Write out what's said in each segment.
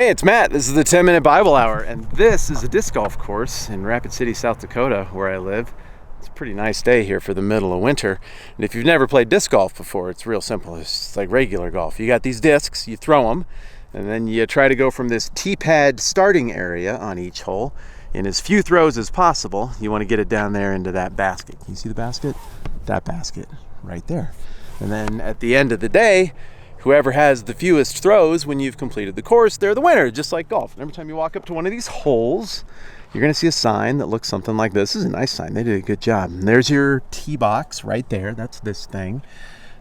Hey, it's Matt. This is the 10-minute Bible Hour, and this is a disc golf course in Rapid City, South Dakota, where I live. It's a pretty nice day here for the middle of winter, and if you've never played disc golf before, it's real simple. It's like regular golf. You got these discs, you throw them, and then you try to go from this tee-pad starting area on each hole in as few throws as possible. You want to get it down there into that basket. Can you see the basket? That basket right there. And then at the end of the day, whoever has the fewest throws when you've completed the course, they're the winner, just like golf. And every time you walk up to one of these holes, you're going to see a sign that looks something like this. This is a nice sign. They did a good job. And there's your tee box right there. That's this thing.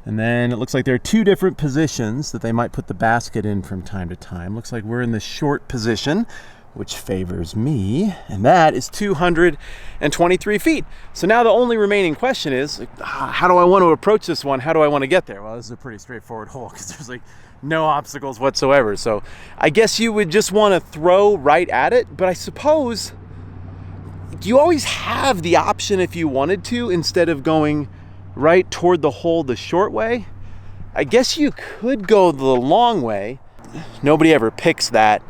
And then it looks like there are two different positions that they might put the basket in from time to time. Looks like we're in the short position, which favors me, and that is 223 feet. So now the only remaining question is, how do I want to approach this one? How do I want to get there? Well, this is a pretty straightforward hole because there's like no obstacles whatsoever. So I guess you would just want to throw right at it, but I suppose you always have the option if you wanted to, instead of going right toward the hole the short way. I guess you could go the long way. Nobody ever picks that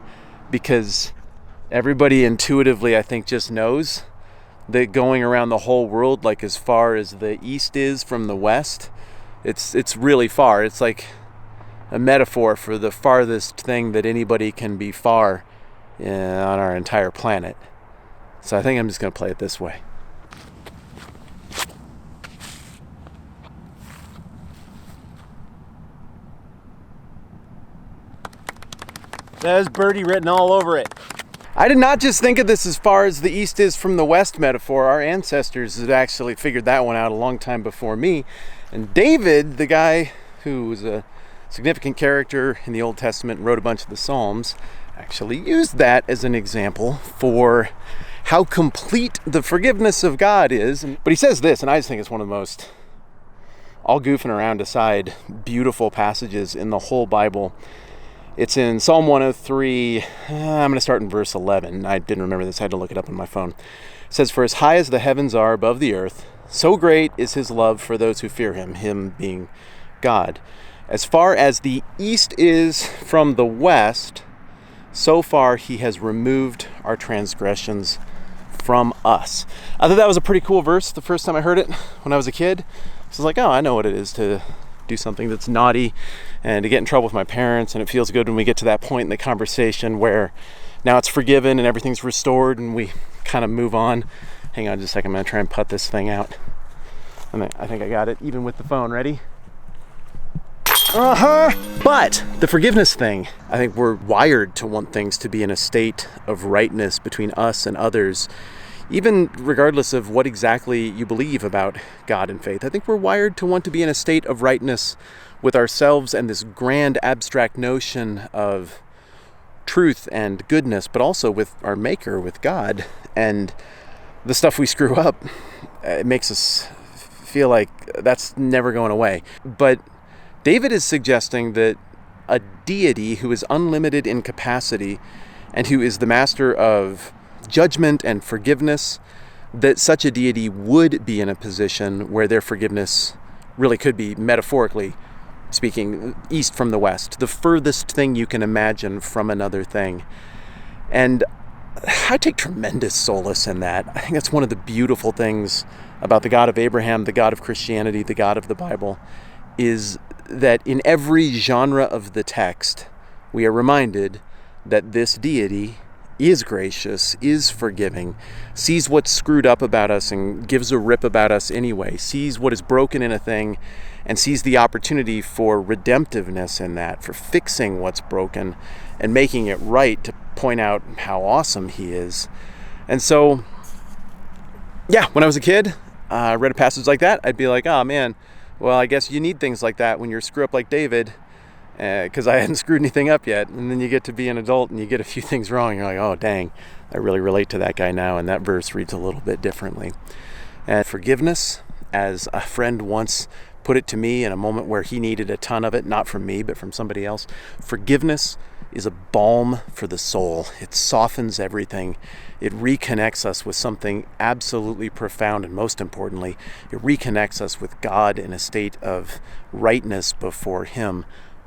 because everybody intuitively, I think, just knows that going around the whole world, like as far as the east is from the west, it's really far. It's like a metaphor for the farthest thing that anybody can be far on our entire planet. So I think I'm just going to play it this way. There's birdie written all over it. I did not just think of this as far as the east is from the west metaphor. Our ancestors had actually figured that one out a long time before me. And David, the guy who was a significant character in the Old Testament and wrote a bunch of the Psalms, actually used that as an example for how complete the forgiveness of God is. But he says this, and I just think it's one of the most, all goofing around aside, beautiful passages in the whole Bible. It's in Psalm 103, I'm going to start in verse 11. I didn't remember this, I had to look it up on my phone. It says, "For as high as the heavens are above the earth, so great is his love for those who fear him," him being God. "As far as the east is from the west, so far he has removed our transgressions from us." I thought that was a pretty cool verse the first time I heard it when I was a kid. So I was like, oh, I know what it is to do something that's naughty and to get in trouble with my parents, and it feels good when we get to that point in the conversation where now it's forgiven and everything's restored and we kind of move on. Hang on just a second, I'm going to try and putt this thing out. And I think I got it, even with the phone. Ready? But the forgiveness thing, I think we're wired to want things to be in a state of rightness between us and others, even regardless of what exactly you believe about God and faith. I think we're wired to want to be in a state of rightness with ourselves and this grand abstract notion of truth and goodness, but also with our Maker, with God. And the stuff we screw up, it makes us feel like that's never going away. But David is suggesting that a deity who is unlimited in capacity and who is the master of judgment and forgiveness, that such a deity would be in a position where their forgiveness really could be, metaphorically speaking, east from the west, the furthest thing you can imagine from another thing. And I take tremendous solace in that. I think that's one of the beautiful things about the God of Abraham, the God of Christianity, the God of the Bible, is that in every genre of the text, we are reminded that this deity is gracious, is forgiving, sees what's screwed up about us and gives a rip about us anyway, sees what is broken in a thing and sees the opportunity for redemptiveness in that, for fixing what's broken and making it right, to point out how awesome he is. And so, yeah, when I was a kid, I read a passage like that, I'd be like, oh man, well, I guess you need things like that when you're screw up like David, because I hadn't screwed anything up yet. And then you get to be an adult and you get a few things wrong. You're like, oh, dang, I really relate to that guy now. And that verse reads a little bit differently. And forgiveness, as a friend once put it to me in a moment where he needed a ton of it, not from me, but from somebody else, forgiveness is a balm for the soul. It softens everything. It reconnects us with something absolutely profound, and most importantly, it reconnects us with God in a state of rightness before him.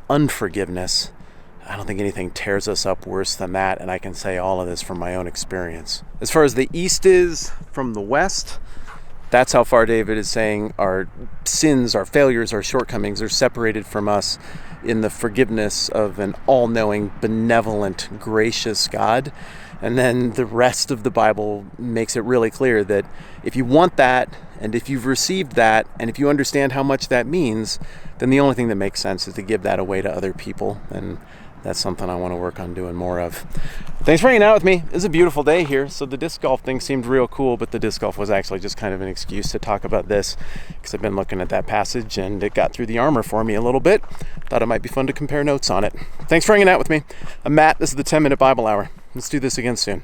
Unforgiveness I don't think anything tears us up worse than that, and I can say all of this from my own experience. As far as the east is from the west, that's how far David is saying our sins, our failures, our shortcomings are separated from us in the forgiveness of an all-knowing, benevolent, gracious God. And then the rest of the Bible makes it really clear that if you want that, and if you've received that, and if you understand how much that means, then the only thing that makes sense is to give that away to other people. And that's something I want to work on doing more of. Thanks for hanging out with me. It's a beautiful day here, so the disc golf thing seemed real cool, but the disc golf was actually just kind of an excuse to talk about this, because I've been looking at that passage and it got through the armor for me a little bit. Thought it might be fun to compare notes on it. Thanks for hanging out with me. I'm Matt. This is the 10-Minute Bible Hour. Let's do this again soon.